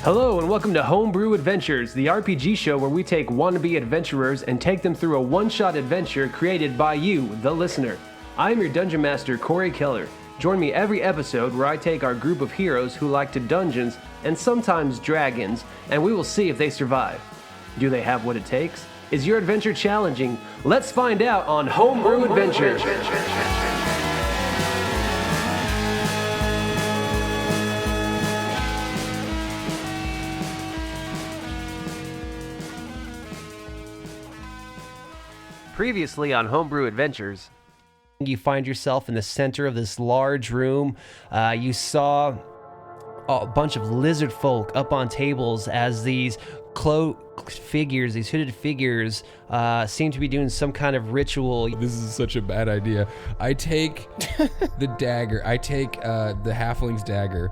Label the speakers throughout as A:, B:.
A: Hello and welcome to Homebrew Adventures, the RPG show where we take wannabe adventurers and take them through a one-shot adventure created by you, the listener. I am your Dungeon Master, Corey Keller. Join me every episode where I take our group of heroes who like to dungeons and sometimes dragons, and we will see if they survive. Do they have what it takes? Is your adventure challenging? Let's find out on Homebrew Adventures. Previously on Homebrew Adventures, you find yourself in the center of this large room. You saw a bunch of Lizardfolk up on tables as these cloaked figures, these hooded figures, seem to be doing some kind of ritual.
B: This is such a bad idea. I take the dagger. I take the halfling's dagger,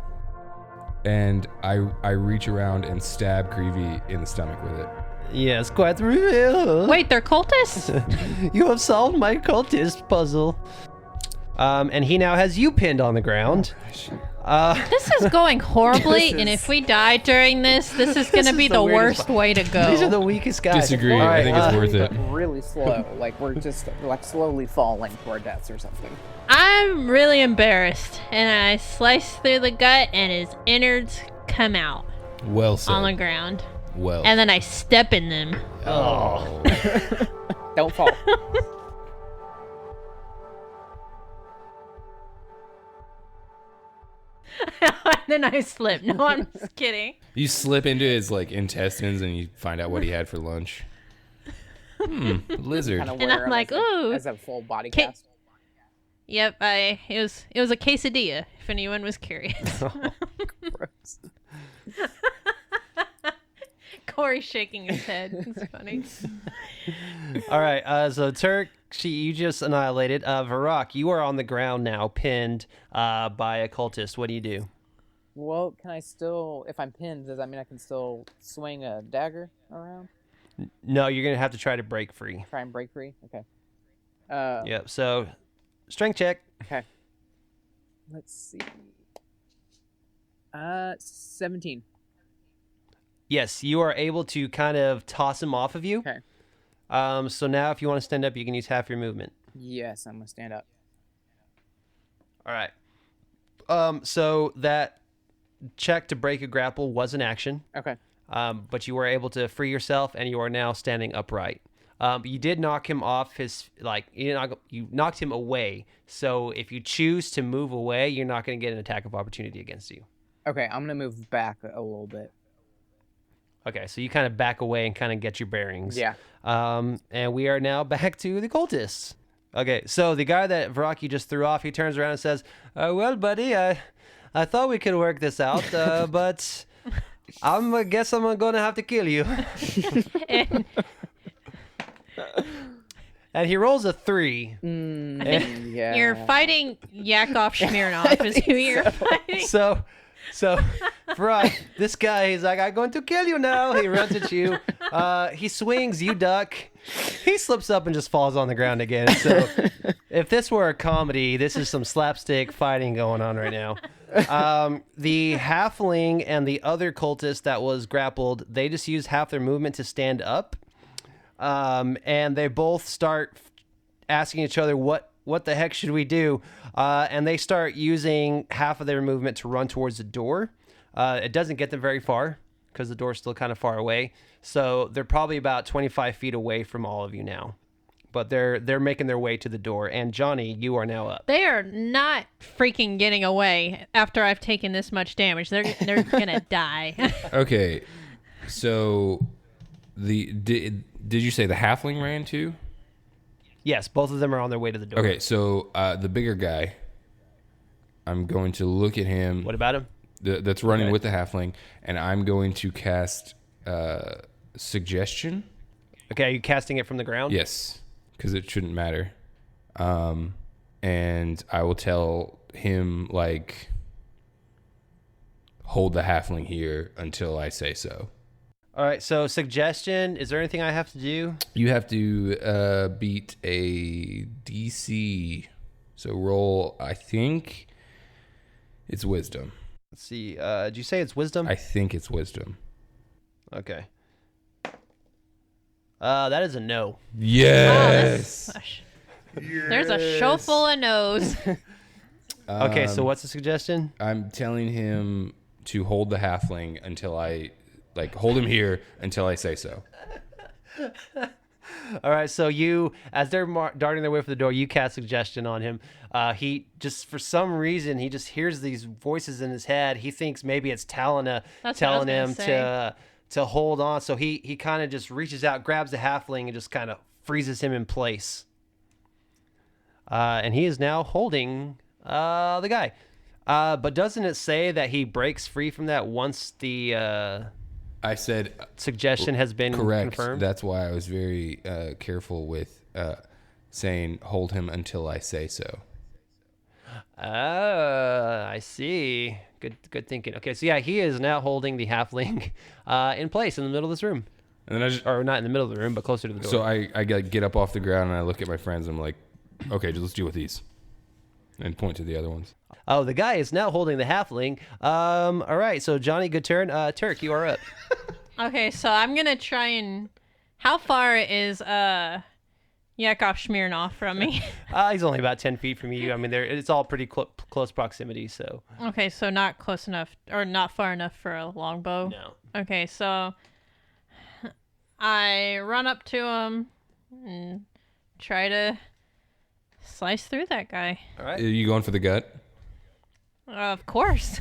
B: and I reach around and stab Creevy in the stomach with it.
A: Yes, quite the reveal.
C: Wait, they're cultists?
A: You have solved my cultist puzzle. And he now has you pinned on the ground.
C: This is going horribly, and if we die during this is going to be the worst way to go.
A: These are the weakest guys.
B: Disagree. I think it's worth it.
D: Really slow, like we're just like slowly falling to our deaths or something.
C: I'm really embarrassed, and I slice through the gut, and his innards come out
B: Well said.
C: on the ground.
B: Well.
C: And then I step in them.
B: Oh.
D: Don't fall.
C: And then I slip. No, I'm just kidding.
B: You slip into his intestines and you find out what he had for lunch. Lizard.
D: Kinda
C: And
D: wear
C: I'm
D: him
C: like,
D: as a-
C: ooh.
D: as a full body
C: Ca-
D: cast.
C: Yep, it was a quesadilla, if anyone was curious.
D: Gross.
C: Corey's shaking his head. It's funny.
A: All right, so Turk, you just annihilated. Varak, you are on the ground now, pinned by a cultist. What do you do?
D: Well, can I still, if I'm pinned, does that mean I can still swing a dagger around?
A: No, you're going to have to try to break free.
D: Try and break free? Okay.
A: Yep, so strength check.
D: Okay. Let's see. 17.
A: Yes, you are able to kind of toss him off of you.
D: Okay.
A: So now if you want to stand up, you can use half your movement.
D: Yes, I'm gonna stand up.
A: All right. So that check to break a grapple was an action,
D: Okay.
A: but you were able to free yourself, and you are now standing upright. You did knock him off his, you knocked him away. So if you choose to move away, you're not going to get an attack of opportunity against you.
D: Okay, I'm gonna move back a little bit.
A: Okay, so you kind of back away and kind of get your bearings.
D: Yeah.
A: And we are now back to the cultists. Okay, so the guy that Varak just threw off, he turns around and says, well, buddy, I thought we could work this out, but I guess I'm going to have to kill you. And he rolls a 3.
D: Yeah.
C: You're fighting Yakov Smirnov is who you're fighting.
A: So Varak, this guy, he's like, I'm going to kill you now. He runs at you. He swings, you duck. He slips up and just falls on the ground again. So if this were a comedy, this is some slapstick fighting going on right now. The halfling and the other cultist that was grappled, they just use half their movement to stand up. And they both start asking each other, what the heck should we do? And they start using half of their movement to run towards the door. It doesn't get them very far because the door's still kind of far away. So they're probably about 25 feet away from all of you now. But they're making their way to the door. And Johnny, you are now up.
C: They are not freaking getting away after I've taken this much damage. They're gonna die.
B: Okay. So did you say the halfling ran too?
A: Yes, both of them are on their way to the door.
B: Okay, so the bigger guy, I'm going to look at him.
A: What about him?
B: That's running with the halfling, and I'm going to cast suggestion.
A: Okay, are you casting it from the ground?
B: Yes, because it shouldn't matter. And I will tell him, hold the halfling here until I say so.
A: All right, so suggestion, is there anything I have to do?
B: You have to beat a DC. So roll, I think it's wisdom.
A: Let's see. Did you say it's wisdom?
B: I think it's wisdom.
A: Okay. That is a no.
B: Yes.
C: Wow, there's a show full of no's.
A: Okay, so what's the suggestion?
B: I'm telling him to hold the halfling until I, hold him here until I say so.
A: All right, so you, as they're darting their way for the door, you cast suggestion on him. He just, for some reason, he just hears these voices in his head. He thinks maybe it's Talina telling him to hold on. So he kind of just reaches out, grabs the halfling, and just kind of freezes him in place. And he is now holding the guy. But doesn't it say that he breaks free from that once the
B: I said
A: suggestion has been
B: correct.
A: confirmed?
B: That's why I was very careful with saying hold him until I say so.
A: I see. Good thinking. Okay, so yeah, he is now holding the halfling in place in the middle of this room.
B: And then
A: Or not in the middle of the room, but closer to the door.
B: So I get up off the ground and I look at my friends and I'm like, okay, let's deal with these. And point to the other ones.
A: Oh, the guy is now holding the halfling. All right, so Johnny, good turn. Turk, you are up.
C: Okay, so I'm gonna try and. How far is Yakov Smirnov from me?
A: He's only about 10 feet from you. I mean, it's all pretty close proximity, so.
C: Okay, so not close enough or not far enough for a longbow.
A: No.
C: Okay, so I run up to him and try to slice through that guy.
A: All right.
B: Are you going for the gut?
C: Of course.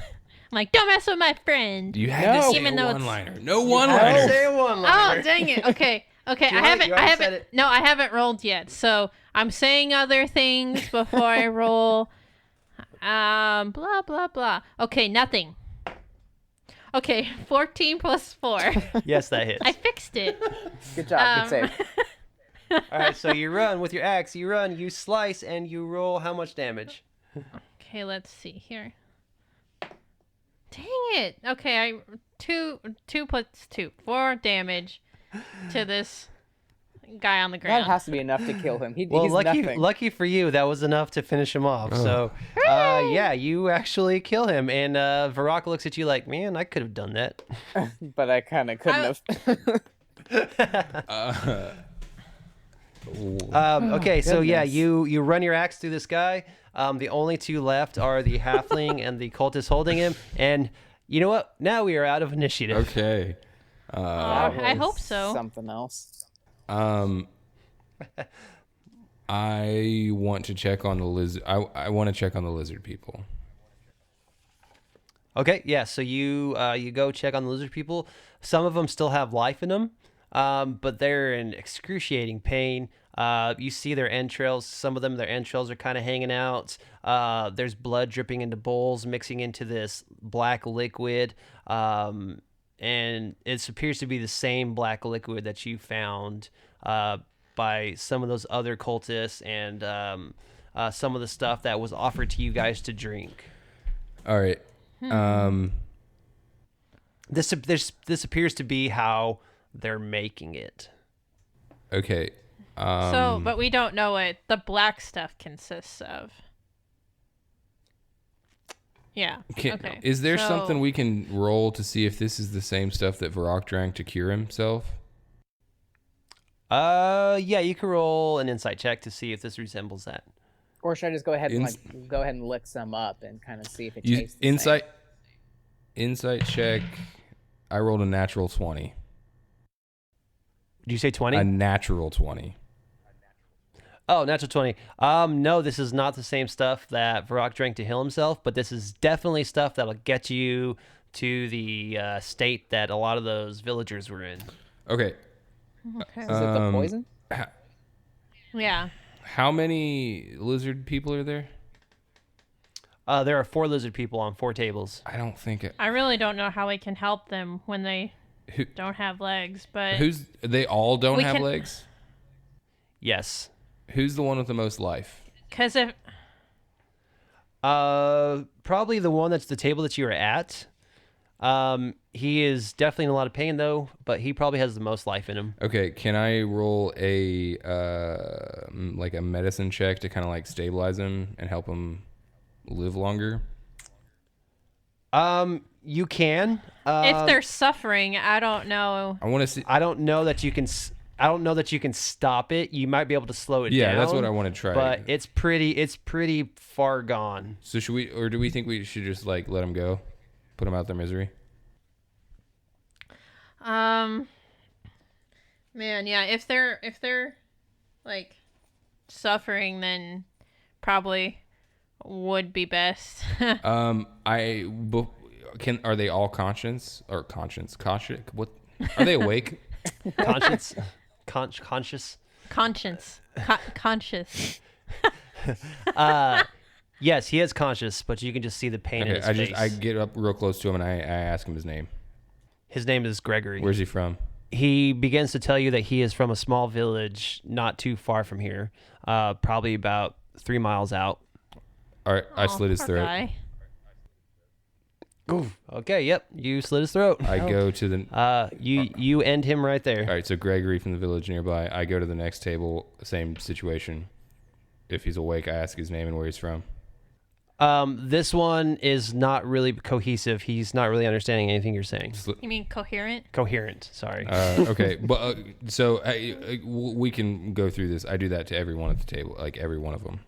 C: I'm like, don't mess with my friend.
B: You had to say
C: Even
B: a
C: though
B: one-liner. No one-liner.
A: Say one liner.
C: Oh, dang it. Okay. Okay,
A: You
C: I
A: already said
C: haven't
A: it.
C: no, I haven't rolled yet. So, I'm saying other things before I roll. Blah blah blah. Okay, nothing. Okay, 14 plus 4.
A: Yes, that hits.
C: I fixed it.
D: Good job. Good save.
A: All right, so you run with your axe. You run, you slice, and you roll how much damage?
C: Okay, let's see here. Dang it. Okay, 2 plus 2, 4 damage to this guy on the
D: That
C: ground.
D: has to be enough to kill him.
A: Well,
D: He's nothing.
A: lucky for you, that was enough to finish him off. So, yeah, you actually kill him, and Varak looks at you like, man, I could have done that.
D: But I kind of couldn't have.
A: Okay, so yeah,
D: goodness.
A: you run your axe through this guy. The only two left are the halfling and the cultist holding him. And you know what? Now we are out of initiative.
B: Okay.
C: I hope so.
D: Something else.
B: I want to check on the lizard. I want to check on the lizard people.
A: Okay, yeah. So you go check on the lizard people. Some of them still have life in them, but they're in excruciating pain. You see their entrails. Some of them, their entrails are kind of hanging out. There's blood dripping into bowls, mixing into this black liquid. And it appears to be the same black liquid that you found by some of those other cultists and some of the stuff that was offered to you guys to drink.
B: All right.
A: This appears to be how they're making it.
B: Okay.
C: So, but we don't know what the black stuff consists of. Yeah. Okay.
B: Is there
C: So-
B: something we can roll to see if this is the same stuff that Varak drank to cure himself?
A: Yeah, you can roll an insight check to see if this resembles that.
D: Or should I just go ahead and go ahead and lick some up and kind of see if it tastes the same?
B: Insight check. I rolled a natural 20.
A: Did you say 20?
B: A natural 20.
A: Oh, natural 20. No, this is not the same stuff that Varak drank to heal himself, but this is definitely stuff that'll get you to the state that a lot of those villagers were in.
B: Okay.
C: Okay.
D: Is it the poison?
C: Yeah.
B: How many lizard people are there?
A: There are 4 lizard people on 4 tables.
B: I don't think
C: I really don't know how we can help them when they
B: Who-
C: don't have legs, but
B: they all don't
C: We
B: have
C: can-
B: legs?
A: Yes.
B: Who's the one with the most life?
C: because if
A: Probably the one that's the table that you were at. He is definitely in a lot of pain though, but he probably has the most life in him.
B: Okay, can I roll a like a medicine check to kind of like stabilize him and help him live longer?
A: You can.
C: If they're suffering, I don't know.
B: I want to see.
A: I don't know that you can. I don't know that you can stop it. You might be able to slow it down.
B: Yeah, that's what I want to try.
A: But it's pretty far gone.
B: So should we, or do we think we should just like let them go, put them out their misery?
C: Man, yeah. If they're like suffering, then probably would be best.
B: Are they all conscious? What are they awake?
A: Conscious.
C: Conscious.
A: Yes, he is conscious, but you can just see the pain in his face.
B: I get up real close to him and I ask him his name.
A: His name is Gregory.
B: Where's he from?
A: He begins to tell you that he is from a small village not too far from here, probably about 3 miles out.
B: All right, I slit his
C: poor
B: throat.
C: guy.
A: Ooh, okay, yep, you slit his throat.
B: I go to the.
A: You end him right there.
B: All right, so Gregory from the village nearby. I go to the next table, same situation. If he's awake, I ask his name and where he's from.
A: This one is not really cohesive. He's not really understanding anything you're saying.
C: You mean coherent?
A: Coherent, sorry.
B: Okay, but so we can go through this. I do that to every one at the table, like every one of them,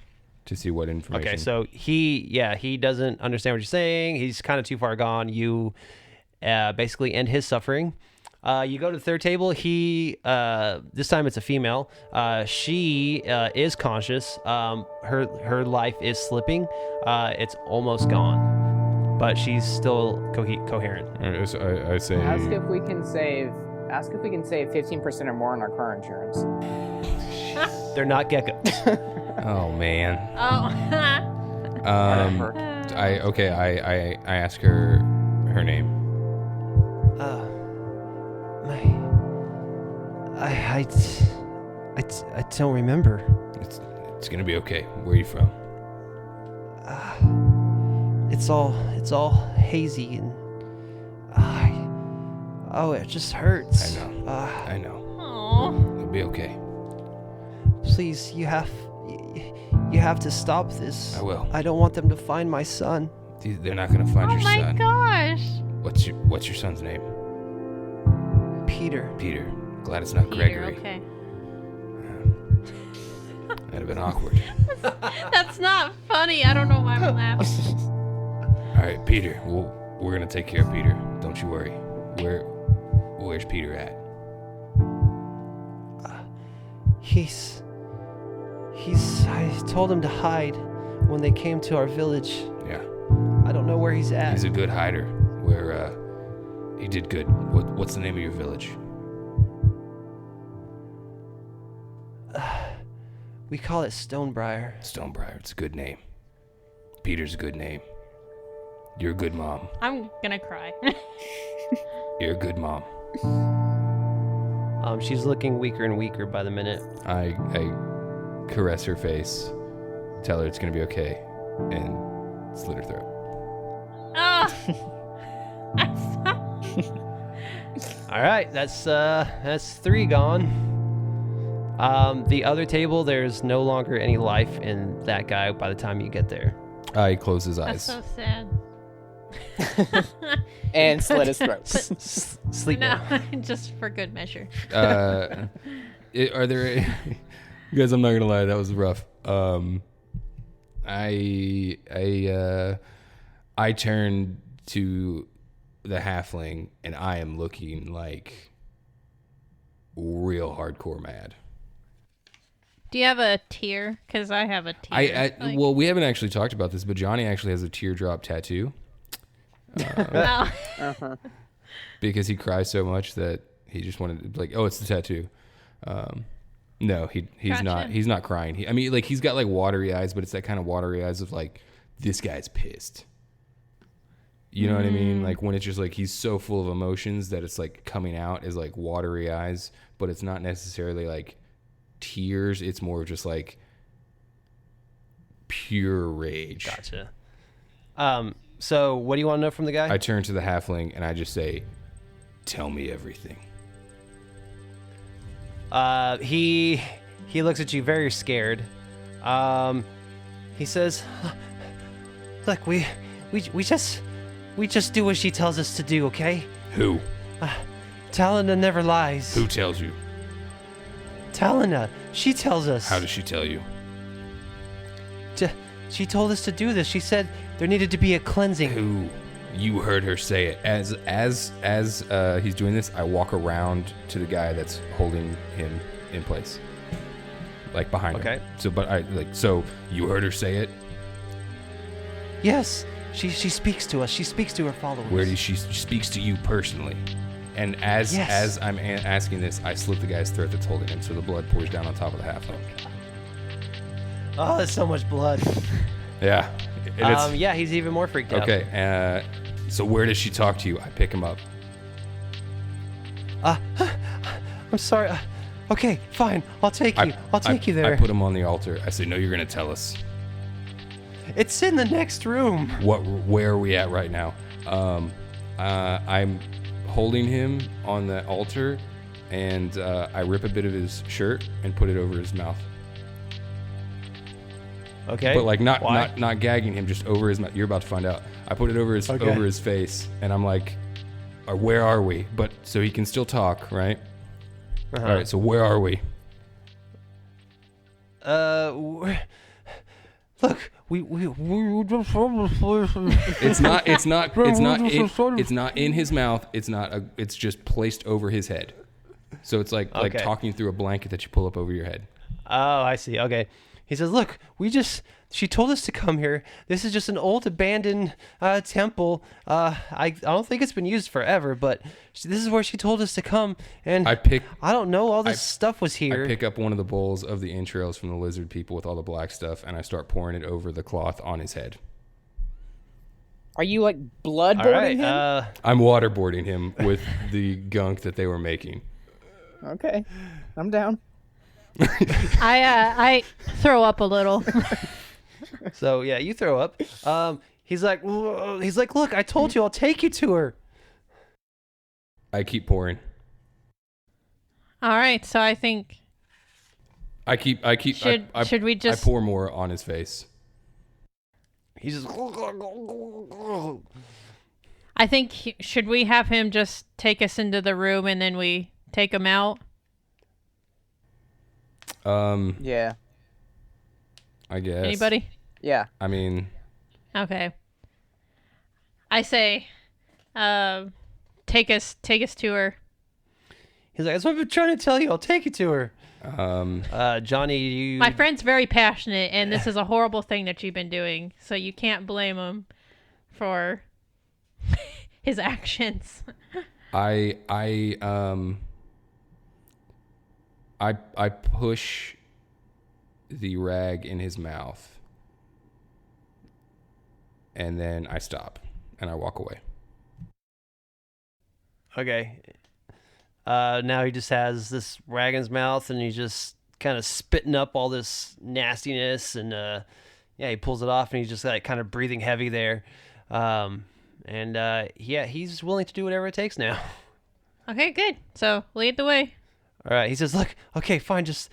B: to see what information.
A: Okay, so he doesn't understand what you're saying. He's kind of too far gone. You basically end his suffering. You go to the third table. He this time it's a female. She is conscious. Her life is slipping. It's almost gone, but she's still coherent.
B: All right, so I say.
D: Ask if we can save 15% or more on our car insurance.
A: They're not geckos.
B: Oh man.
C: Oh.
B: I ask her name.
A: I don't remember.
B: It's gonna be okay. Where are you from?
A: It's all hazy and it just hurts.
B: I know.
C: Aw.
B: It'll be okay.
A: Please, you have to stop this.
B: I will.
A: I don't want them to find my son.
B: They're not gonna find
C: Oh
B: your
C: my
B: son.
C: gosh.
B: What's your son's name?
A: Peter.
B: Peter. Glad it's not
C: Peter,
B: Gregory.
C: okay.
B: That'd have been awkward.
C: That's not funny. I don't know why I'm laughing.
B: All right, Peter. We're gonna take care of Peter. Don't you worry. Where's Peter at?
A: I told him to hide when they came to our village.
B: Yeah.
A: I don't know where he's at.
B: He's a good hider. He did good. What's the name of your village?
A: We call it Stonebriar.
B: Stonebriar. It's a good name. Peter's a good name. You're a good mom.
C: I'm gonna cry.
B: You're a good mom.
A: She's looking weaker and weaker by the minute.
B: I caress her face, tell her it's gonna be okay, and slit her throat.
C: Oh.
A: All right, that's 3 gone. The other table, there's no longer any life in that guy by the time you get there.
B: I close his
C: That's
B: eyes.
C: so sad.
D: And slit his throat.
A: Sleep
C: No,
A: now.
C: just for good measure.
B: Are there? You guys, I'm not gonna lie, that was rough. I turn to the halfling and I am looking like real hardcore mad.
C: Do you have a tear? Because I have a tear.
B: Well, we haven't actually talked about this, but Johnny actually has a teardrop tattoo
C: Oh.
B: because he cries so much that he just wanted to, like, oh, it's the tattoo. No, he's
C: Gotcha.
B: not. He's not crying. He's got like watery eyes, but it's that kind of watery eyes of like, this guy's pissed. You know what I mean? Like when it's just like he's so full of emotions that it's like coming out as like watery eyes, but it's not necessarily like tears. It's more just like pure rage.
A: Gotcha. So what do you want to know from the guy?
B: I turn to the halfling and I just say, "Tell me everything."
A: He looks at you very scared. He says, "Look, we we just do what she tells us to do, okay?
B: Who?
A: Talina never lies.
B: Who tells you?
A: Talina, she tells us.
B: How does she tell you?
A: She told us to do this. She said there needed to be a cleansing.
B: Who? You heard her say it. As he's doing this, I walk around to the guy that's holding him in place, like behind him.
A: Okay.
B: So you heard her say it.
A: Yes, she speaks to us. She speaks to her followers.
B: Where does she speaks to you personally? And as I'm asking this, I slit the guy's throat that's holding him, so the blood pours down on top of the halfling.
A: Oh, there's so much blood.
B: Yeah.
A: Yeah, he's even more freaked out.
B: Okay. So where does she talk to you? I pick him up.
A: I'm sorry. Okay, fine. I'll take you. I'll take you there.
B: I put him on the altar. I say, no, you're gonna tell us.
A: It's in the next room.
B: Where are we at right now? I'm holding him on the altar, and I rip a bit of his shirt and put it over his mouth.
A: Okay.
B: But like not gagging him, just over his mouth. You're about to find out. I put it over his face, and I'm like, where are we? But so he can still talk, right?
A: Uh-huh.
B: All right. So where are we?
A: Look, we
B: It's not in his mouth. It's just placed over his head. So it's like talking through a blanket that you pull up over your head.
A: Oh, I see. Okay. He says, look, she told us to come here. This is just an old abandoned temple. I don't think it's been used forever, but this is where she told us to come. And I don't know, all this stuff was here.
B: I pick up one of the bowls of the entrails from the lizard people with all the black stuff, and I start pouring it over the cloth on his head.
D: Are you like bloodboarding him?
B: I'm waterboarding him with the gunk that they were making.
D: Okay, I'm down.
C: I throw up a little.
A: So yeah, you throw up. He's like, look, I told you, I'll take you to her.
B: I keep pouring.
C: All right, so I think should we just
B: I pour more on his face.
A: He's just.
C: I think should we have him just take us into the room and then we take him out?
D: Yeah.
B: I guess.
C: Anybody?
D: Yeah.
B: I mean.
C: Okay. I say, take us to her.
A: He's like, that's what I've been trying to tell you. I'll take you to her. Johnny, you.
C: My friend's very passionate, and this is a horrible thing that you've been doing. So you can't blame him for his actions.
B: I push the rag in his mouth, and then I stop and I walk away.
A: Okay. Now he just has this rag in his mouth, and he's just kind of spitting up all this nastiness, and he pulls it off, and he's just like kind of breathing heavy there. He's willing to do whatever it takes now.
C: Okay, good. So lead the way.
A: All right. He says, look, okay, fine. Just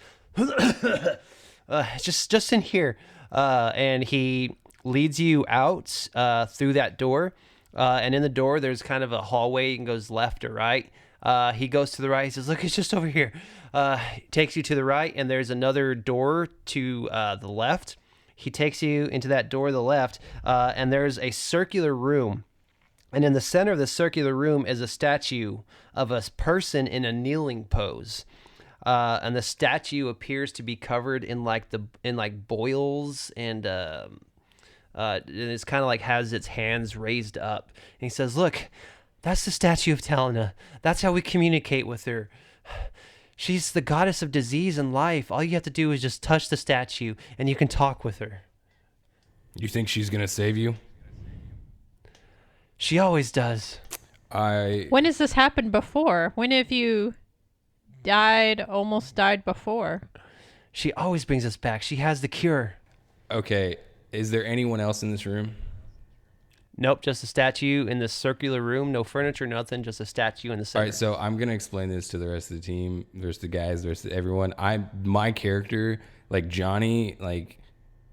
A: just in here. And he leads you out through that door. And in the door, there's kind of a hallway and goes left or right. He goes to the right. He says, look, it's just over here. Takes you to the right, and there's another door to the left. He takes you into that door to the left, and there's a circular room. And in the center of the circular room is a statue of a person in a kneeling pose. And the statue appears to be covered in boils, and it's kind of like has its hands raised up. And he says, look, that's the statue of Talina. That's how we communicate with her. She's the goddess of disease and life. All you have to do is just touch the statue, and you can talk with her.
B: You think she's going to save you?
A: She always does.
C: When has this happened before? When have you almost died before?
A: She always brings us back. She has the cure.
B: Okay. Is there anyone else in this room?
A: Nope, just a statue in this circular room. No furniture, nothing. Just a statue in the center.
B: All right, so I'm going to explain this to the rest of the team. There's the guys, there's everyone. My character, like Johnny, like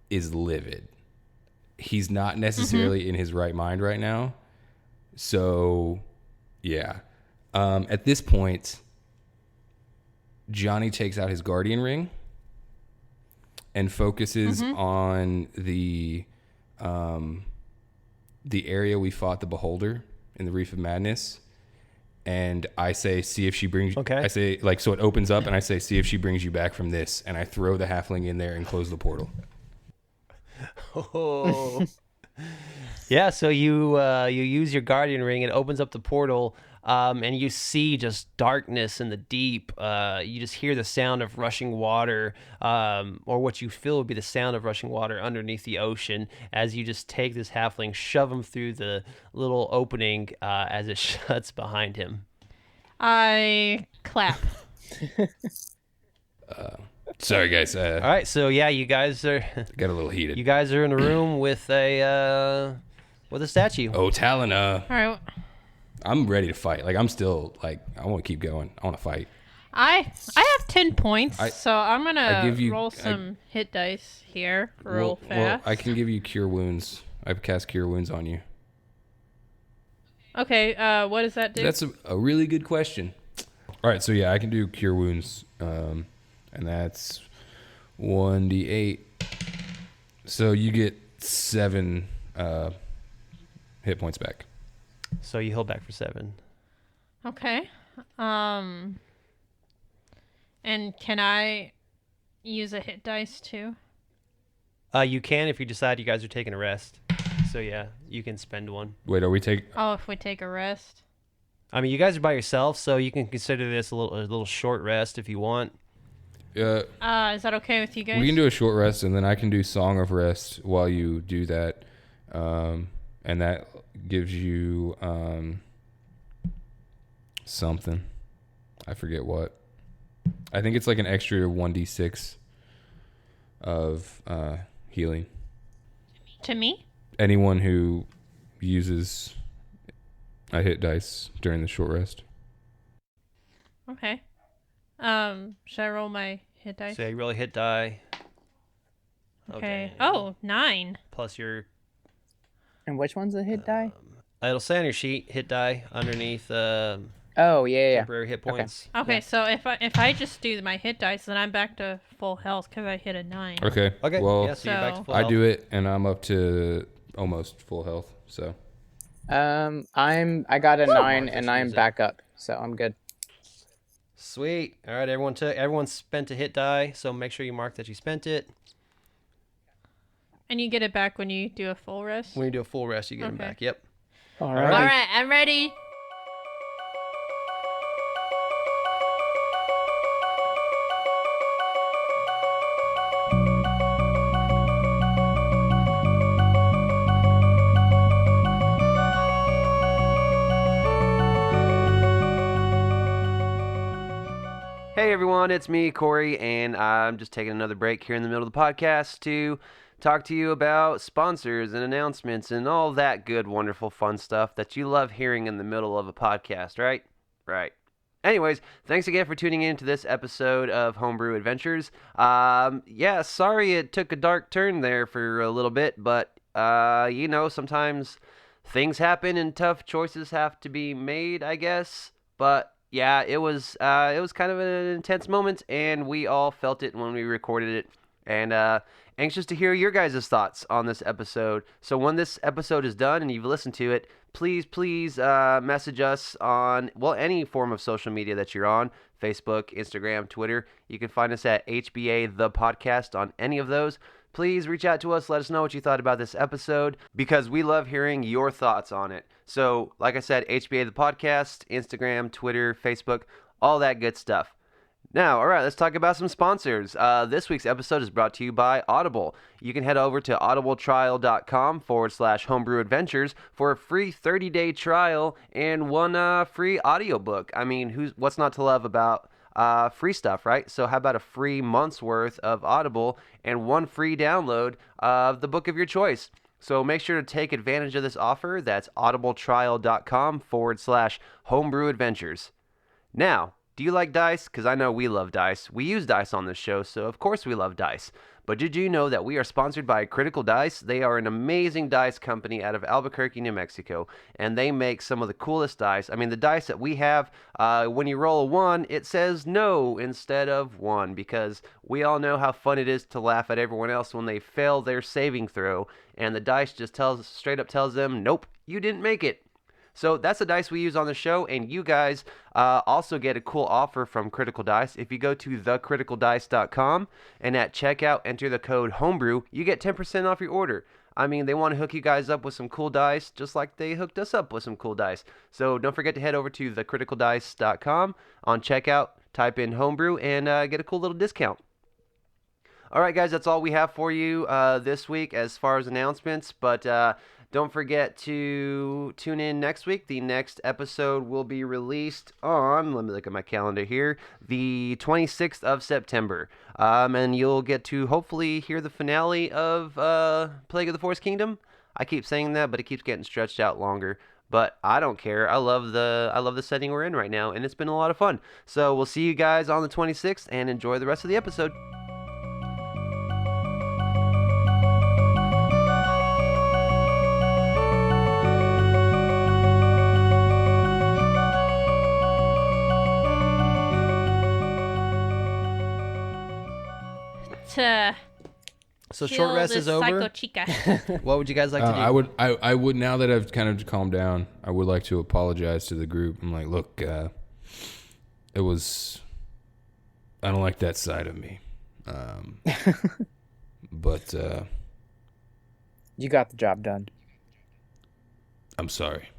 B: is livid. He's not necessarily in his right mind right now. So, yeah. At this point, Johnny takes out his guardian ring and focuses on the area we fought the beholder in the Reef of Madness. And I say, see if she brings.
A: Okay.
B: I say, like, so it opens up, and I say, see if she brings you back from this. And I throw the halfling in there and close the portal.
A: Oh. Yeah, so you use your guardian ring, it opens up the portal, and you see just darkness in the deep. You just hear the sound of rushing water, or what you feel would be the sound of rushing water underneath the ocean as you just take this halfling, shove him through the little opening as it shuts behind him.
C: I clap.
B: Sorry, guys.
A: All right, so yeah, you guys are
B: Got a little heated.
A: in a room with a statue.
B: Oh, Talon,
C: All right.
B: I'm ready to fight. Like, I'm still, like, I want to keep going. I want to fight.
C: I have 10 points, so I'm gonna
B: give you-
C: roll some hit dice here real fast.
B: I can give you Cure Wounds. I've cast Cure Wounds on you.
C: Okay, what does that do?
B: That's a really good question. All right, so yeah, I can do Cure Wounds, and that's 1d8. So you get 7 hit points back.
A: So you heal back for 7.
C: Okay. And can I use a hit dice too?
A: You can if you decide you guys are taking a rest. So yeah, you can spend one.
B: Wait, are we take?
C: Oh, if we take a rest.
A: I mean, you guys are by yourself, so you can consider this a little short rest if you want.
C: Is that okay with you guys?
B: We can do a short rest, and then I can do Song of Rest while you do that, and that gives you something. I forget what. I think it's like an extra 1d6 of healing.
C: To me?
B: Anyone who uses a hit dice during the short rest.
C: Okay. Should I roll my hit dice?
A: So yeah, you roll a hit die.
C: Okay. Oh, 9.
A: Plus your.
D: And which one's the hit die?
A: It'll say on your sheet hit die underneath
D: Oh, yeah.
A: temporary hit points.
C: Okay, so if I just do my hit dice, then I'm back to full health because I hit a 9.
B: Okay.
A: Okay.
B: Well,
A: yeah, so you're back to full
B: I
A: health.
B: do it, and I'm up to almost full health. So
D: I got a 9 and I'm
A: music.
D: back up, so I'm good.
A: Sweet. All right, everyone spent a hit die, so make sure you mark that you spent it.
C: And you get it back when you do a full rest?
A: When you do a full rest, you get them
C: Okay.
A: back. Yep.
D: All
A: right.
C: All right, I'm ready.
A: Hey everyone, it's me, Corey, and I'm just taking another break here in the middle of the podcast to talk to you about sponsors and announcements and all that good, wonderful, fun stuff that you love hearing in the middle of a podcast, right? Right. Anyways, thanks again for tuning in to this episode of Homebrew Adventures. Yeah, sorry it took a dark turn there for a little bit, but, sometimes things happen and tough choices have to be made, I guess. But yeah, it was kind of an intense moment, and we all felt it when we recorded it. And anxious to hear your guys' thoughts on this episode. So when this episode is done and you've listened to it, please message us on, any form of social media that you're on. Facebook, Instagram, Twitter. You can find us at HBA The Podcast on any of those. Please reach out to us. Let us know what you thought about this episode because we love hearing your thoughts on it. So, like I said, HBA The Podcast, Instagram, Twitter, Facebook, all that good stuff. Now, all right, let's talk about some sponsors. This week's episode is brought to you by Audible. You can head over to audibletrial.com/homebrewadventures for a free 30-day trial and one free audiobook. I mean, what's not to love about free stuff, right? So how about a free month's worth of Audible and one free download of the book of your choice? So make sure to take advantage of this offer. That's audibletrial.com/homebrewadventures. Now, do you like dice? Because I know we love dice. We use dice on this show, so of course we love dice. But did you know that we are sponsored by Critical Dice? They are an amazing dice company out of Albuquerque, New Mexico, and they make some of the coolest dice. I mean, the dice that we have, when you roll a 1, it says no instead of 1, because we all know how fun it is to laugh at everyone else when they fail their saving throw, and the dice just straight up tells them, nope, you didn't make it. So that's the dice we use on the show, and you guys also get a cool offer from Critical Dice. If you go to thecriticaldice.com and at checkout enter the code homebrew, you get 10% off your order. I mean, they want to hook you guys up with some cool dice, just like they hooked us up with some cool dice. So don't forget to head over to thecriticaldice.com on checkout, type in homebrew, and get a cool little discount. All right, guys, that's all we have for you this week as far as announcements, but don't forget to tune in next week. The next episode will be released on, let me look at my calendar here, the 26th of September. And you'll get to hopefully hear the finale of Plague of the Forest Kingdom. I keep saying that, but it keeps getting stretched out longer. But I don't care. I love the setting we're in right now, and it's been a lot of fun. So we'll see you guys on the 26th, and enjoy the rest of the episode. So
C: kill
A: short rest
C: this
A: is over.
C: Psycho Chica.
A: What would you guys like to do?
B: I would now that I've kind of calmed down, I would like to apologize to the group. I'm like, look, it was, I don't like that side of me. But
D: You got the job done.
B: I'm sorry.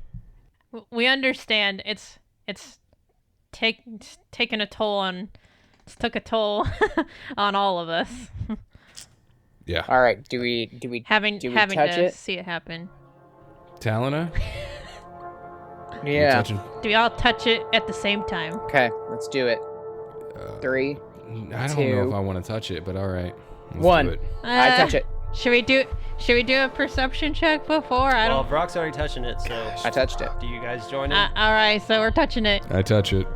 C: We understand. It's taken a toll on. It's took a toll on all of us.
B: Yeah.
D: All right. Do we
C: having
D: touch
C: to
D: it?
C: see it happen.
B: Talina?
D: Yeah.
C: Do we all touch it at the same time?
D: Okay. Let's do it. 3.
B: I don't
D: 2.
B: know if I want to touch it, but all right. Let's
D: 1.
B: do it.
D: I touch it.
C: Should we do a perception check before?
A: Well, Varak's already touching it, so
D: I touched it.
A: do you guys join in?
C: All right, so we're touching it.
B: I touch it.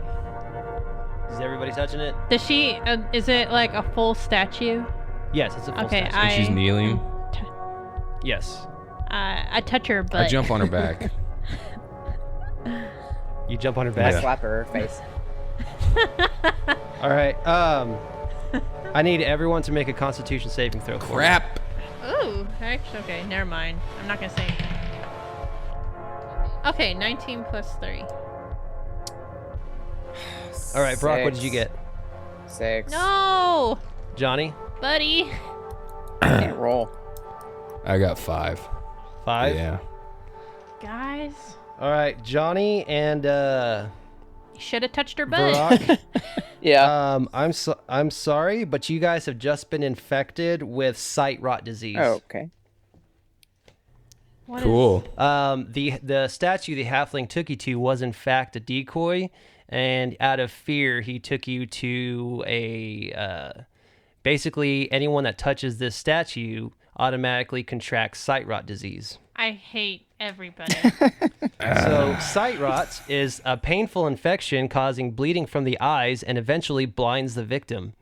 A: Is everybody touching it?
C: Does she? Is it like a full statue?
A: Yes, it's a full
C: Okay,
A: statue.
B: And she's kneeling.
A: Yes.
C: I touch her butt.
B: I jump on her back.
A: You jump on her
D: I
A: back.
D: slap her face.
A: All right. I need everyone to make a Constitution saving throw. for me.
B: Crap.
C: Ooh, actually, okay, never mind. I'm not gonna say anything. Okay, 19 plus 3.
A: All right, Brock, what did you get?
D: 6.
C: No,
A: Johnny?
C: buddy.
D: Can't roll.
B: I got 5.
A: 5?
B: Yeah.
C: Guys,
A: All right, Johnny and
C: you should have touched her butt.
A: Barack.
D: Yeah.
A: I'm sorry, but you guys have just been infected with sight rot disease.
D: Oh, okay.
C: What
B: Cool.
A: The statue the halfling took you to was in fact a decoy, and out of fear, he took you to a basically anyone that touches this statue automatically contracts sight rot disease.
C: I hate everybody.
A: So sight rot is a painful infection causing bleeding from the eyes and eventually blinds the victim.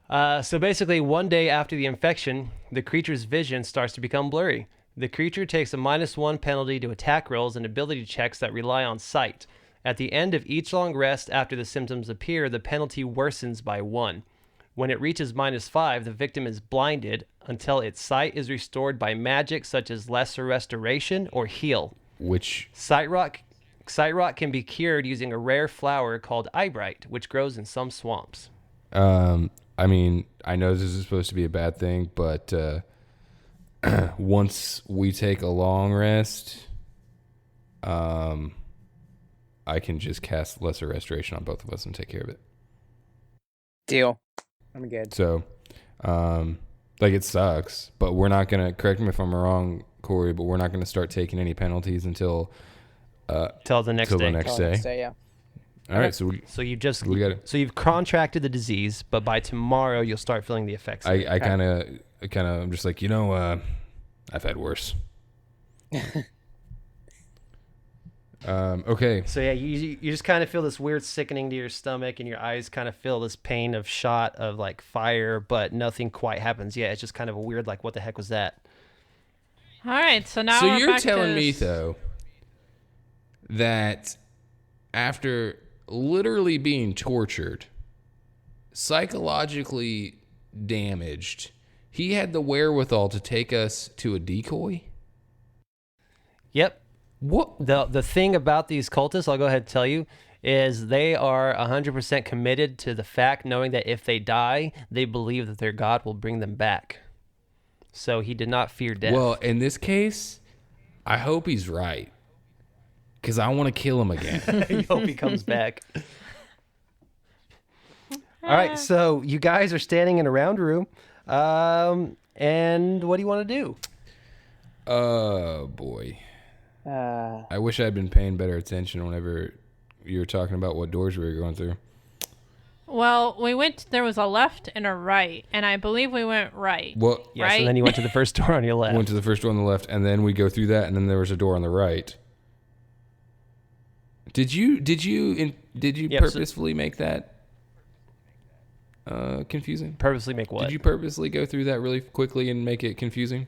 A: So basically, one day after the infection, the creature's vision starts to become blurry. The creature takes a -1 penalty to attack rolls and ability checks that rely on sight. At the end of each long rest after the symptoms appear, the penalty worsens by 1. When it reaches -5, the victim is blinded until its sight is restored by magic such as Lesser Restoration or Heal.
B: Which
A: Sight rot can be cured using a rare flower called eyebright, which grows in some swamps.
B: I mean, I know this is supposed to be a bad thing, but once we take a long rest, I can just cast Lesser Restoration on both of us and take care of it.
D: Deal. I'm good.
B: So, like, it sucks, but we're not going to, correct me if I'm wrong, Corey, but we're not going to start taking any penalties until
A: Till the next day.
D: Next day, yeah.
B: All right, so
A: So you just
B: we got it.
A: so you've contracted the disease, but by tomorrow you'll start feeling the effects. of it.
B: I kind of, I'm just like, I've had worse. Okay.
A: So yeah, you just kind of feel this weird sickening to your stomach, and your eyes kind of feel this pain of shot of like fire, but nothing quite happens yet. It's just kind of a weird, like, what the heck was that?
C: All right, so now
B: So
C: we're
B: you're
C: back
B: telling
C: to
B: me though that after literally being tortured, psychologically damaged, he had the wherewithal to take us to a decoy?
A: Yep.
B: What?
A: The thing about these cultists, I'll go ahead and tell you, is they are 100% committed to the fact, knowing that if they die, they believe that their God will bring them back. So he did not fear death.
B: Well, in this case, I hope he's right. Because I want to kill him again.
A: I hope he comes back. All right, so you guys are standing in a round room. And what do you want to do?
B: Oh, boy.
D: Uh,
B: I wish I'd been paying better attention whenever you were talking about what doors we were going through.
C: Well, there was a left and a right, and I believe we went right.
B: Well,
A: Yes,
C: Right?
A: and then you went to the first door on your left.
B: went to the first door on the left, and then we go through that, and then there was a door on the right. Did you
A: Yep, so-
B: purposefully make that confusing?
A: Purposely make what?
B: Did you purposely go through that really quickly and make it confusing?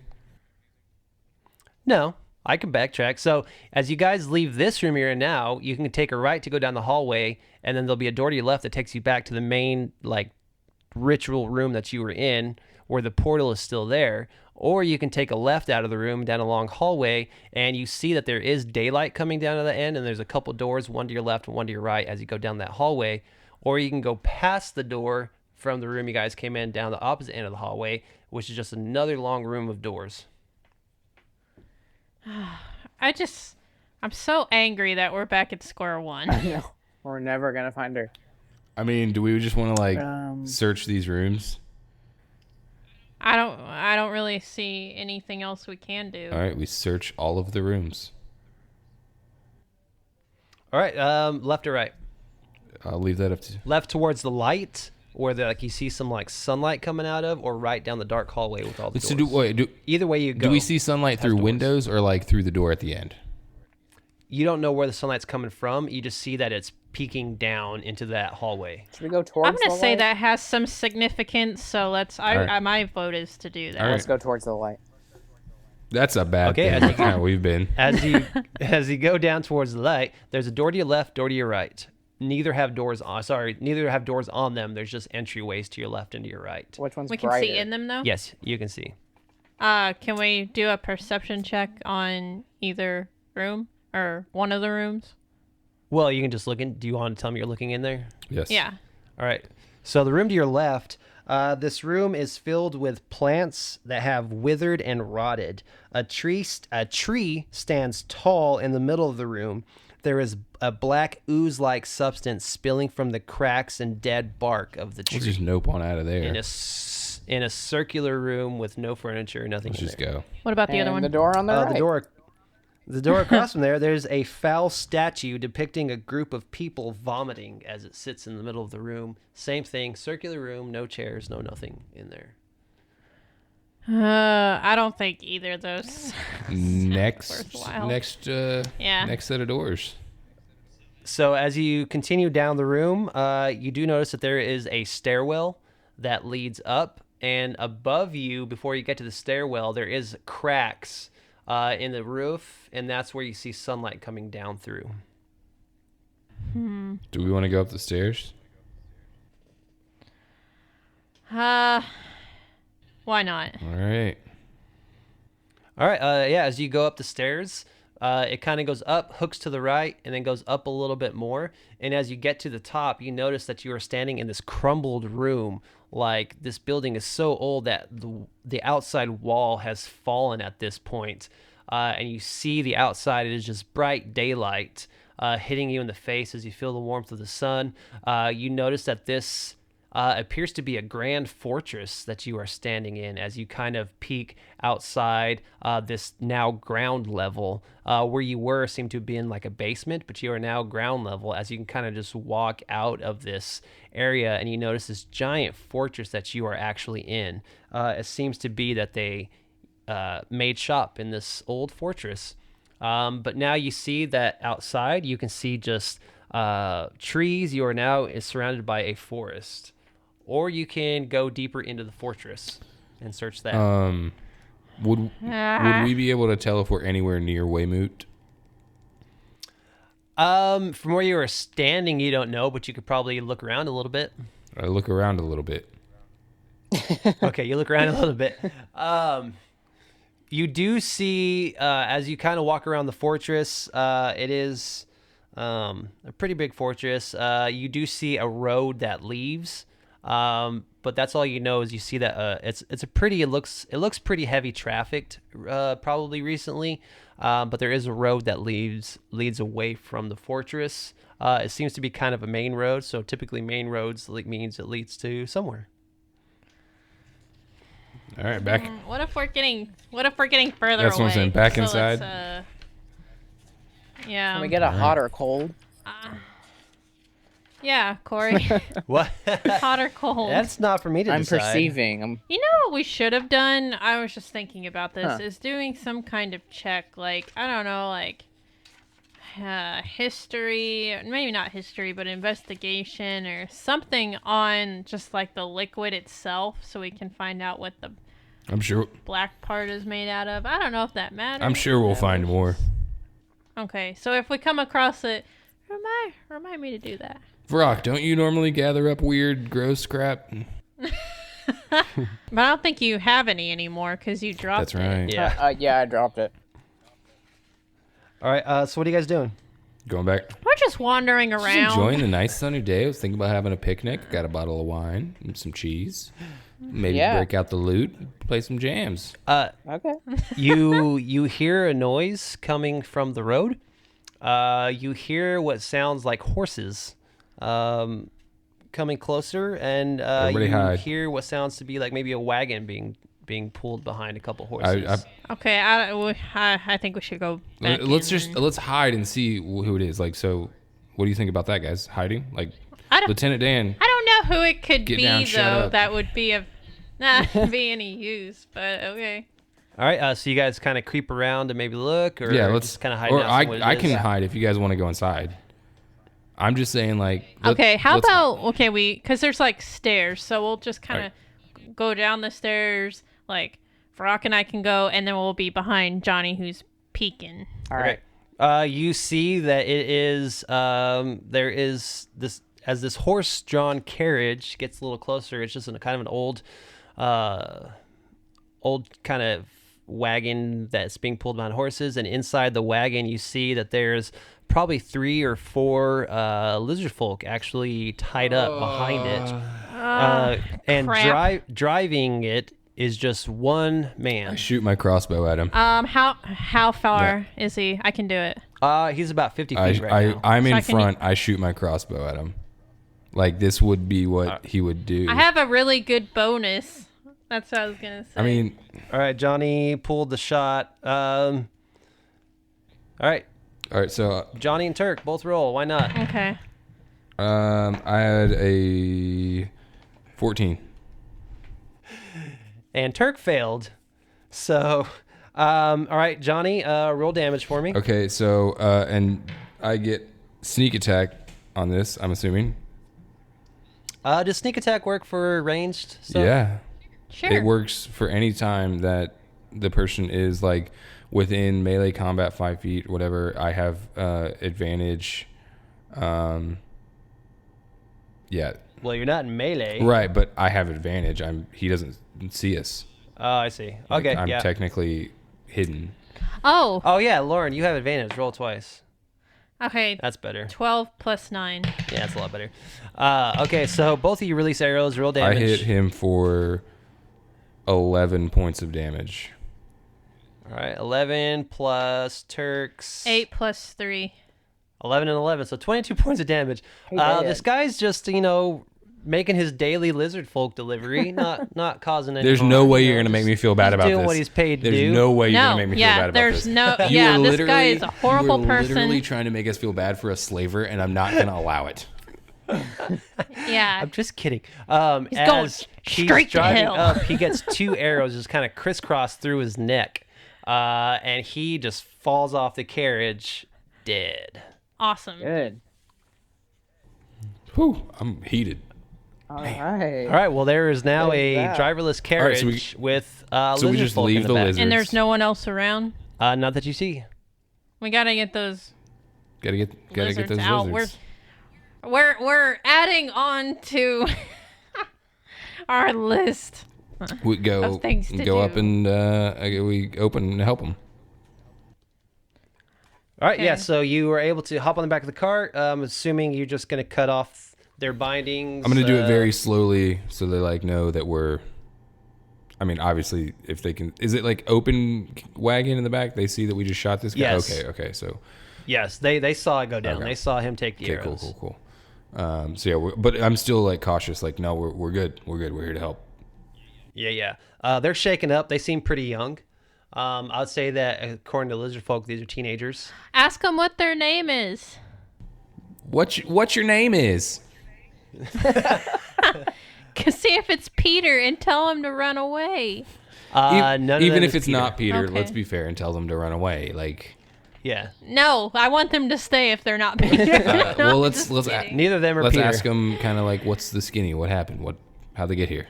A: No, I can backtrack. So as you guys leave this room you're in now, you can take a right to go down the hallway, and then there'll be a door to your left that takes you back to the main, like, ritual room that you were in, where the portal is still there. Or you can take a left out of the room down a long hallway, and you see that there is daylight coming down to the end, and there's a couple doors, one to your left and one to your right as you go down that hallway. Or you can go past the door from the room you guys came in down the opposite end of the hallway, which is just another long room of doors.
C: I'm so angry that we're back at square one.
D: no, we're never gonna find her.
B: I mean, do we just want to, like,
D: Um,
B: search these rooms?
C: I don't really see anything else we can do.
B: All right, we search all of the rooms.
A: All right, left or right?
B: I'll leave that up to...
A: Left towards the light, or like you see some like sunlight coming out of, or right down the dark hallway with all the
B: So
A: doors. Either way you go.
B: do we see sunlight through
A: doors.
B: windows or, like, through the door at the end?
A: You don't know where the sunlight's coming from. You just see that it's peeking down into that hallway.
D: should we go towards?
C: I'm gonna
D: the
C: say
D: light?
C: that has some significance, so let's.
B: right.
C: My vote is to do that.
B: All
D: Let's
B: right.
D: go towards the light.
B: That's a bad
A: Okay,
B: thing.
A: as you-
B: That's how we've been.
A: As you go down towards the light, there's a door to your left, door to your right. Neither have doors on them. There's just entryways to your left and to your right.
D: Which one's
C: We can
D: brighter?
C: see in them though.
A: Yes, you can see.
C: Can we do a perception check on either room or one of the rooms?
A: Well, you can just look in. Do you want to tell me you're looking in there?
B: Yes.
C: Yeah.
A: All right. So the room to your left, this room is filled with plants that have withered and rotted. A tree stands tall in the middle of the room. There is a black ooze-like substance spilling from the cracks and dead bark of the tree.
B: Let's just nope on out of there.
A: in a circular room with no furniture, nothing
B: Let's
A: in
B: just
A: there.
B: go.
C: What about the other
D: And
C: one?
D: the door on the right.
A: The door across from there's a foul statue depicting a group of people vomiting as it sits in the middle of the room. Same thing, circular room, no chairs, no nothing in there.
C: I don't think either of those.
B: Next
C: worthwhile.
B: next set of doors.
A: So as you continue down the room, you do notice that there is a stairwell that leads up, and above you, before you get to the stairwell, there is cracks in the roof, and that's where you see sunlight coming down through.
B: Do we want to go up the stairs?
C: Why not?
B: All right.
A: All right, yeah, as you go up the stairs, it kind of goes up, hooks to the right, and then goes up a little bit more. And as you get to the top, you notice that you are standing in this crumbled room. Like, this building is so old that the outside wall has fallen at this point. And you see the outside, it is just bright daylight hitting you in the face as you feel the warmth of the sun. You notice that this appears to be a grand fortress that you are standing in as you kind of peek outside this now ground level. Where you were seemed to be in like a basement, but you are now ground level as you can kind of just walk out of this area, and you notice this giant fortress that you are actually in. It seems to be that they made shop in this old fortress. But now you see that outside you can see just trees. You are now surrounded by a forest. Or you can go deeper into the fortress and search that.
B: Would we be able to tell if we're anywhere near Weymouth?
A: From where you were standing, you don't know, but you could probably look around a little bit.
B: I look around a little bit.
A: Okay, you look around a little bit. You do see, as you kind of walk around the fortress, it is a pretty big fortress. You do see a road that leaves, but that's all you know is you see that it's a pretty. It looks pretty heavy trafficked, probably recently. But there is a road that leads away from the fortress. It seems to be kind of a main road, so typically main roads means it leads to somewhere.
B: All right, back.
C: What if we're getting further
B: That's
C: away?
B: what I'm saying. Back
C: So
B: inside.
C: Yeah.
D: Can we get a hot or cold?
C: Yeah, Corey.
A: What?
C: Hot or cold?
A: That's not for me to
D: I'm
A: decide.
D: perceiving.
C: You know what we should have done? I was just thinking about this.
D: Huh.
C: Is doing some kind of check, like I don't know, like history, maybe not history, but investigation or something on just like the liquid itself, so we can find out what the
B: I'm sure.
C: black part is made out of. I don't know if that matters.
B: I'm sure we'll find more.
C: Okay, so if we come across it, remind me to do that.
B: Varak, don't you normally gather up weird, gross crap?
C: But I don't think you have any anymore because you dropped
B: That's
C: it.
B: right.
A: Yeah.
D: Yeah, I dropped it.
A: All right. So what are you guys doing?
B: Going back.
C: We're just wandering
B: Just
C: around.
B: enjoying the nice sunny day. I was thinking about having a picnic. Got a bottle of wine and some cheese. Maybe
D: Yeah.
B: break out the lute, play some jams.
D: Okay.
A: You hear a noise coming from the road. You hear what sounds like horses coming closer, and
B: Everybody
A: you
B: hide.
A: hear what sounds to be like maybe a wagon being pulled behind a couple horses.
C: Okay, I think we should go back
B: Let's hide and see who it is. Like, so, what do you think about that, guys? Hiding, like
C: I don't-
B: Lieutenant Dan.
C: I don't know who it could
B: Get
C: be
B: down, shut
C: though.
B: up.
C: That would be of not be any use, but okay.
A: All right. So you guys kind of creep around and maybe look, or
B: Yeah, let's
A: just kind of hide.
B: Or
A: out, see what it
B: I
A: is?
B: can hide if you guys want to go inside. I'm just saying, like.
C: Okay, how
B: let's-
C: about because there's like stairs, so we'll just kind of go down the stairs. Like Varak and I can go, and then we'll be behind Johnny, who's peeking.
D: All right.
A: You see that it is there is this as this horse-drawn carriage gets a little closer. It's just kind of an old kind of wagon that's being pulled behind horses, and inside the wagon you see that there's probably 3 or 4 Lizardfolk actually tied up behind it, and
C: crap.
A: driving it is just one
B: I
A: man.
B: shoot my crossbow at him.
C: How far is he? I can do it.
A: He's about 50 feet right now.
B: I'm
C: So
B: in
C: I can-
B: front. I shoot my crossbow at him. Like, this would be what he would do.
C: I have a really good bonus. That's what I was gonna say.
B: I mean,
A: All right, Johnny pulled the shot. All right,
B: all right. So,
A: Johnny and Turk both roll. Why not?
C: okay.
B: I had a 14.
A: And Turk failed. So, all right, Johnny, roll damage for me.
B: Okay, so and I get sneak attack on this. I'm assuming.
A: Does sneak attack work for ranged stuff?
B: Yeah,
C: Sure.
B: it works for any time that the person is like within melee combat 5 feet, whatever. I have advantage. Yeah.
A: Well, you're not in melee.
B: Right, but I have advantage. He doesn't see us.
A: Oh, I see.
B: Like,
A: Okay,
B: I'm
A: yeah.
B: technically hidden.
C: Oh,
A: Oh, yeah, Lauren, you have advantage. Roll twice.
C: okay.
A: That's better.
C: 12 plus 9.
A: Yeah, that's a lot better. Okay, so both of you release arrows. Roll
B: I
A: damage.
B: hit him for 11 points of damage.
A: All right, 11 plus Turk's
C: 8 plus 3.
A: 11 and 11, so 22 points of damage.
D: Dad.
A: This guy's just, making his daily Lizardfolk delivery, not causing any
B: There's
A: harm,
B: no way
A: you
B: you're
A: know,
B: going to make
A: just-
B: me feel bad
A: he's
B: about
A: doing
B: this.
A: what he's paid to
B: There's
A: do.
B: no way you're
C: No,
B: going to make me
C: yeah,
B: feel bad about
C: there's
B: this.
C: no-
B: You
C: yeah,
B: were
C: this guy is a horrible
B: you were literally
C: person.
B: trying to make us feel bad for a slaver, and I'm not going to allow it.
C: Yeah.
A: I'm just kidding.
C: He's going
A: As he's
C: straight to
A: driving
C: hell.
A: up, he gets 2 arrows just kind of crisscross through his neck. and he just falls off the carriage dead.
C: Awesome.
D: Good.
B: Whew, I'm heated.
D: All right.
A: All right, well, there is now
D: There's
A: a
D: that.
A: driverless
B: All right,
A: carriage
B: so
A: with
B: so we just
A: Lizardfolk
B: leave
A: in the
B: the
A: back.
B: lizards.
C: And there's no one else around.
A: Not that you see.
C: We gotta get those
B: Gotta get
C: lizards
B: those
C: out.
B: lizards.
C: We're adding on to our list.
B: We go
C: of things to
B: go up
C: do.
B: and we open and help them.
A: All right, yeah,
C: Okay.
A: so you were able to hop on the back of the cart. I'm assuming you're just going to cut off their bindings.
B: I'm gonna do it very slowly so they like know that we're. I mean, obviously, if they can, is it like open wagon in the back? They see that we just shot this guy.
A: Yes.
B: Okay. So
A: Yes, they saw it go down.
B: Okay.
A: They saw him take the
B: okay,
A: arrows.
B: cool. So yeah, but I'm still like cautious. Like, no, we're good. We're good. We're here to help.
A: Yeah. They're shaken up. They seem pretty young. I would say that according to Lizardfolk, these are teenagers.
C: Ask them what their name is.
B: What your name is?
C: See if it's Peter and tell him to run away.
A: None of
B: Even
A: them
B: if
A: is
B: it's
A: Peter.
B: not Peter,
C: Okay.
B: let's be fair and tell them to run away. Like,
A: Yeah.
C: No, I want them to stay if they're not Peter.
B: well,
C: I'm
B: let's
C: just kidding.
A: Neither of them are
B: let's
A: Peter.
B: ask them kind of like, what's the skinny? What happened? How'd they get here?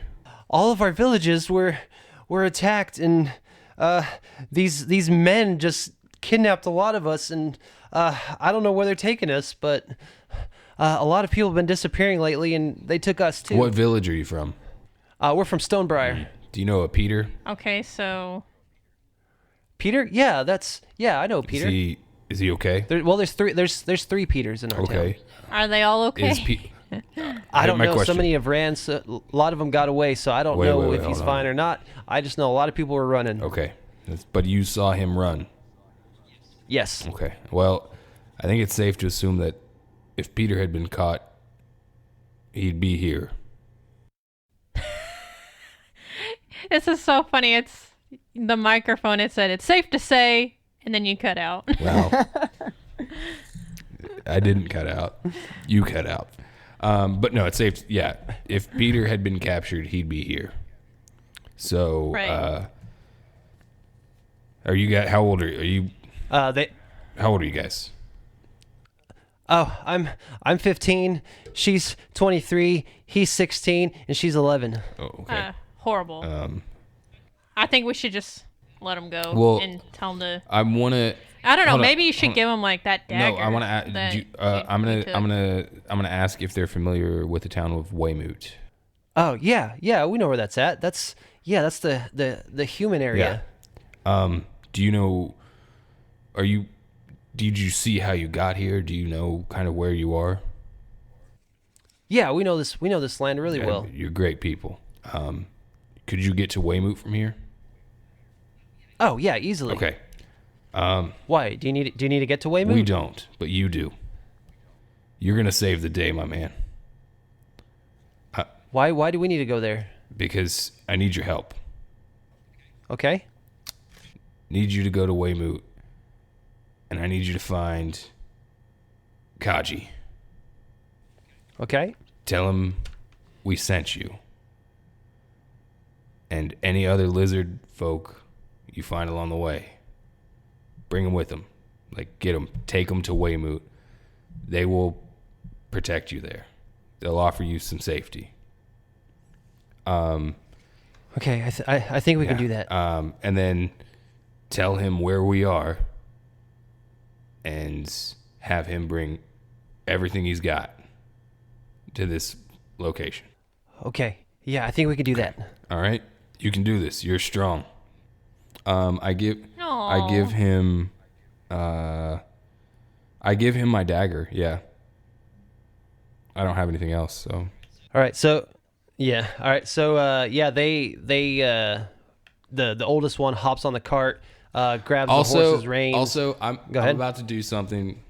A: All of our villages were attacked, and these men just kidnapped a lot of us, and I don't know where they're taking us, but a lot of people have been disappearing lately, and they took us too.
B: What village are you from?
A: We're from Stonebriar.
B: Do you know a Peter?
C: Okay, so
A: Peter? Yeah, I know Peter.
B: Is he okay?
A: There's three Peters in our town.
B: Okay.
C: are they all okay?
B: Is
A: I don't
B: my
A: know. So
B: question.
A: many have ran. So a lot of them got away. So I don't know
B: Wait,
A: if he's
B: hold on.
A: fine or not. I just know a lot of people were running.
B: Okay. But you saw him run.
A: Yes.
B: Okay. Well, I think it's safe to assume that if Peter had been caught, he'd be here.
C: This is so funny. It's the microphone. It said it's safe to say, and then you cut out.
B: Well, I didn't cut out. You cut out. But no, it's safe. Yeah. If Peter had been captured, he'd be here. So,
C: Right.
B: are you guys, how old are you? How old are you guys?
A: I'm 15. She's 23. He's 16, and she's 11.
B: Oh, okay.
C: Horrible. I think we should just let him go
B: Well,
C: and tell him to.
B: I want to.
C: I don't know.
B: hold on,
C: Maybe you should give him like that dagger.
B: No, I want to.
C: that
B: I'm
C: you
B: gonna.
C: took.
B: I'm gonna ask if they're familiar with the town of Weymouth.
A: Oh yeah. We know where that's at. That's the human area.
B: Do you know? Did you see how you got here? Do you know kind of where you are?
A: Yeah, we know this. We know this land really well.
B: You're great people. Could you get to Weymouth from here?
A: Oh yeah, easily.
B: Okay.
A: Why? Do you need to get to Weymouth?
B: We don't, but you do. You're gonna save the day, my man.
A: Why do we need to go there?
B: Because I need your help.
A: Okay.
B: Need you to go to Weymouth, and I need you to find Kaji.
A: Okay.
B: Tell him we sent you. And any other lizard folk you find along the way, bring them with them. Like, get them, take them to Weymouth. They will protect you there. They'll offer you some safety.
A: Okay. I think we can do that.
B: And then tell him where we are and have him bring everything he's got to this location.
A: Okay. Yeah, I think we can do that.
B: All right? You can do this. You're strong. I give
C: Aw.
B: him my dagger. Yeah. I don't have anything else, so
A: All right. So yeah. All right. So yeah, they the oldest one hops on the cart, grabs the horse's reins.
B: Also, I'm
A: ahead.
B: about to do something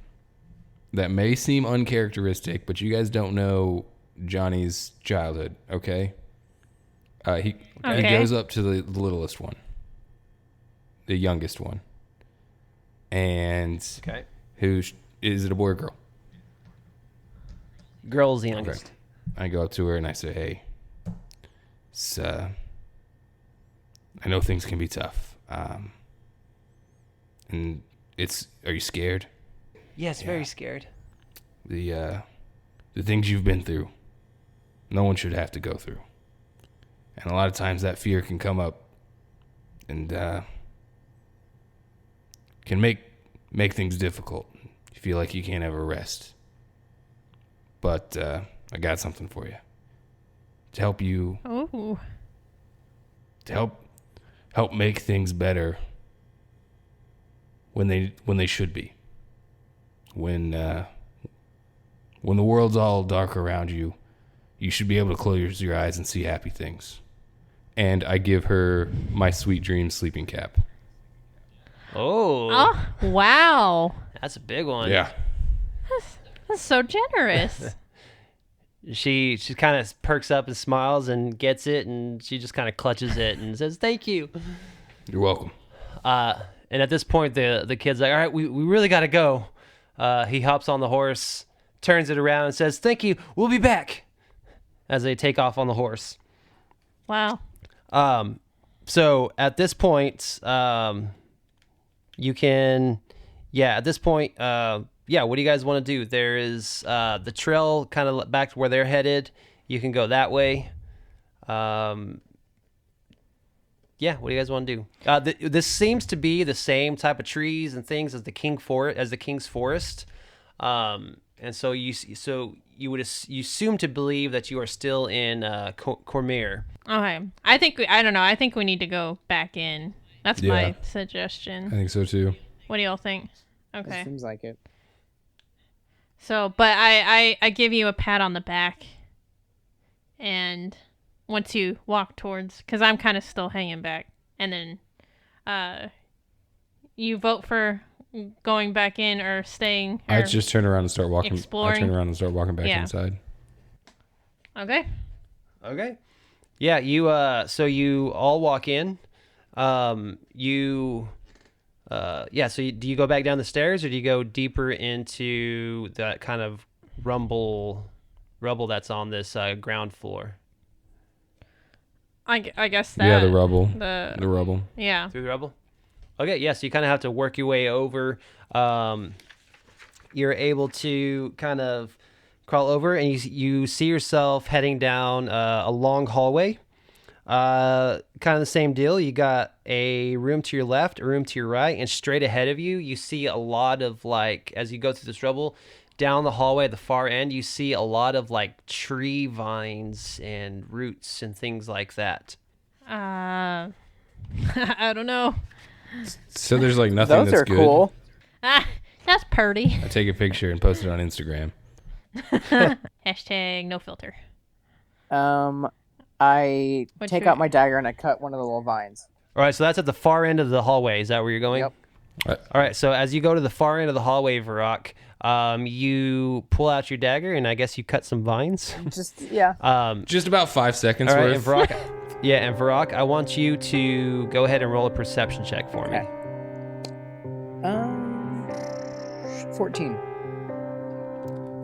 B: that may seem uncharacteristic, but you guys don't know Johnny's childhood, okay? He
C: Okay.
B: goes up to the littlest one, the youngest one, and
A: Okay.
B: is it a boy or girl?
A: Girl's the youngest.
B: I go up to her and I say, "Hey, I know things can be tough, And are you scared?
A: Yes, very scared.
B: The things you've been through, no one should have to go through. And a lot of times that fear can come up and can make things difficult. You feel like you can't ever rest. But I got something for you to help you.
C: Ooh.
B: To help make things better when they should be. When the world's all dark around you, you should be able to close your eyes and see happy things. And I give her my Sweet Dreams sleeping cap.
A: Oh,
C: Oh, wow.
A: that's a big one.
B: Yeah.
C: That's so generous.
A: She kind of perks up and smiles and gets it, and she just kind of clutches it and says, "Thank you."
B: You're welcome.
A: And at this point, the kid's like, "All right, we really got to go." He hops on the horse, turns it around, and says, "Thank you. We'll be back." As they take off on the horse.
C: Wow.
A: So at this point, you can, at this point, what do you guys want to do? There is the trail kind of back to where they're headed. You can go that way. What do you guys want to do? This seems to be the same type of trees and things as the King's Forest. And so you would assume to believe that you are still in Cormyr.
C: Okay. I think we need to go back in. That's my suggestion.
B: I think so too.
C: What do y'all think? Okay.
D: It seems like it.
C: So, but I give you a pat on the back. And once you walk towards, because I'm kind of still hanging back. And then you vote for going back in or staying. Or
B: I just turn around and start walking.
C: exploring.
B: I turn around and start walking back inside.
C: Okay.
A: Okay. Yeah, so you all walk in. So do you go back down the stairs, or do you go deeper into that kind of rubble that's on this ground floor?
C: I guess that.
B: Yeah, the rubble.
C: The
B: rubble.
C: Yeah.
A: Through the rubble? Okay, yeah, so you kind of have to work your way over. You're able to kind of crawl over, and you see yourself heading down a long hallway. Kind of the same deal. You got a room to your left, a room to your right, and straight ahead of you, you see a lot of, like, as you go through this rubble, down the hallway at the far end, you see a lot of, like, tree vines and roots and things like that.
C: I don't know.
B: So there's like nothing
D: Those
B: that's
D: are
B: good.
D: cool.
C: That's purty.
B: I take a picture and post it on Instagram.
C: Hashtag no filter.
D: I
C: What's
D: take
C: your-
D: out my dagger and I cut one of the little vines.
A: All right, so that's at the far end of the hallway. Is that where you're going?
D: Yep.
A: All right, so as you go to the far end of the hallway, Varak, you pull out your dagger, and I guess you cut some vines.
B: Just about 5 seconds
A: All right,
B: worth.
A: and Varak, I want you to go ahead and roll a perception check for me.
D: Okay. 14.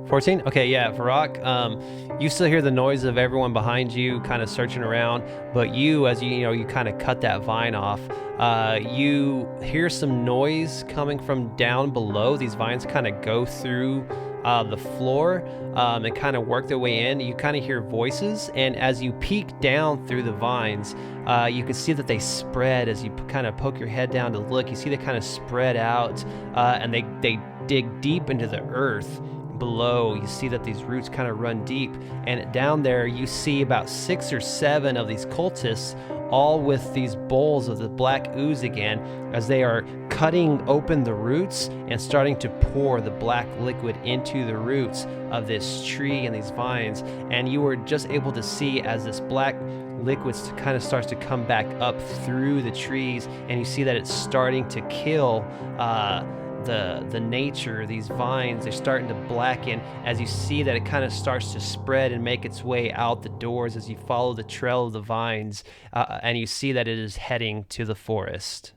A: 14? Okay, yeah, Varak, you still hear the noise of everyone behind you kind of searching around, but you, as you kind of cut that vine off, you hear some noise coming from down below. These vines kind of go through the floor and kind of work their way in. You kind of hear voices, and as you peek down through the vines, you can see that they spread as you kind of poke your head down to look. You see they kind of spread out, and they dig deep into the earth below. You see that these roots kind of run deep, and down there you see about 6 or 7 of these cultists, all with these bowls of the black ooze again, as they are cutting open the roots and starting to pour the black liquid into the roots of this tree and these vines. And you were just able to see as this black liquid kind of starts to come back up through the trees, and you see that it's starting to kill the nature. These vines, they're starting to blacken as you see that it kind of starts to spread and make its way out the doors as you follow the trail of the vines, and you see that it is heading to the forest.